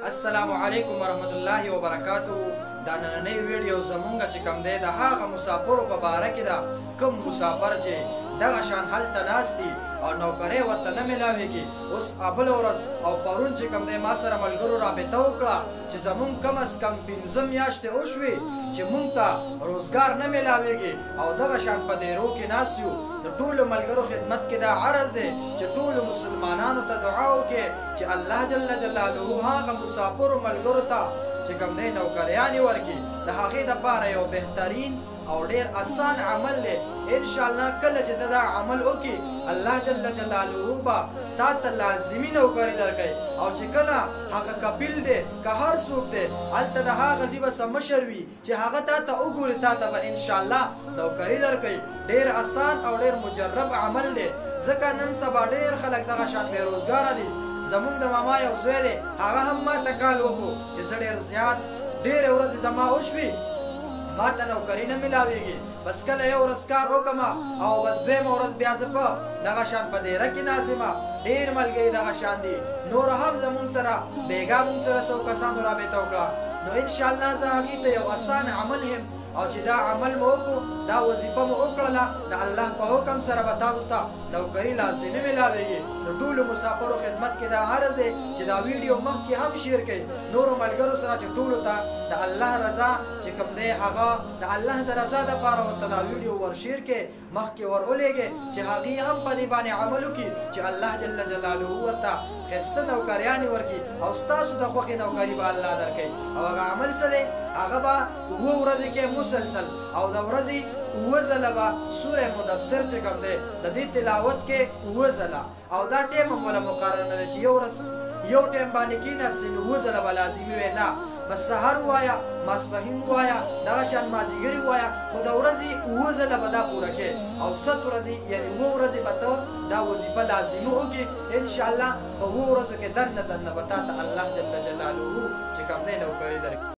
السلام علیکم ورحمت الله وبرکاتو. دا نننۍ ویډیو زمونږ چې کوم دی د هغه مسافرو په باره کې ده. کوم مسافر چې دغه شان هلته ناست دي او نوکرۍ ورته نه میلاویږي. اوس بله ورځ او پرون چې کوم دی ما سره ملګرو رابطه وکړه چې زمونږ کم از کم 15 میاشتې وشوې چې مونږ ته روزګار نه میلاویږي او دغه شان په دیرو کې ناست یو. د ټولو ملګرو خدمت کې دا عرض دی چې ټولو مسلمانانو ته دعا وکړي چې الله جل جلاله هغه مسافرو ملګرو ته چې کوم دی نوکریانې ورکړي د هغې دپاره یو بهترین او ډیر آسان عمل دی. انشاءالله کله چې ته دا عمل وکړي الله جل جلاله به تا ته لازمي نوکري درکوي او چې کله هغه کفیل دی که هر څوک دی هلته د هغه ځي به څه مشر وي چې هغه تا ته وګوري تا ته به انشاءالله نوکري درکوي. ډیر آسان او ډیر مجرب عمل دی ځکه نن سبا ډیر خلک دغه شان بېروزګاره دي. زمونږ د ماما یو زوی دی هغه هم ما ته کال وکړو چې زه ډېر زیات ډېرې ورځې زما وشوې ما ته نوکري نه میلاویږي. بس کله یو ورځ کار وکړمه او بس دویمه ورځ بیا زه په دغه شان په دیره کې ناست یم. ډېر ملګري دغه شان دي نور هم زمونږ سره بېګا مونږ سره څو کسانو رابطه وکړه. نو انشاءالله زه هغې ته یو اسان عمل یم او چې دا عمل مو وکړو دا وظیفه مو وکړله د الله په حکم سره به تاسو ته نوکري لازمي میلاویږي. نو ټولو مسافرو خدمت کې دا عرض دی چې دا ویډیو مخکې هم شیر کړئ نورو ملګرو سره چې ټولو ته د الله رضا چې کوم دی هغه د الله د رضا دپاره ورته دا ویډیو ورشیر کړئ مخکې ور ولېږئ چې هغې هم په دې باندې عمل وکړي چې الله جل جلاله ورته ښایسته نوکریانې ورکړي او ستاسو د خوښې نوکري به الله درکوي. او هغه عمل څه دی هغه به 7 ورځې کې مسلسل او د ورځې 7 ځله به سوره مدثر چې کوم دی د دې تلاوت کې 7 ځله او دا ټیم هم وله مقرر نه دی چې یو ورځ یو ټیم باندې کېناستې نو 7 ځله به لازمي وي. نه بس سحر ووایه ماسپښین ووایه دغه شان مازدیګري ووایه خو د ورځې 7 ځله به دا پوره کړې او 7 ورځې یعنې 7 ورځې به ته دا وظیفه لازمي وکړي. انشاءالله په 7 ورځو کې دننه به تا ته الله جل جلاله چې کوم دی نوکري درکړي.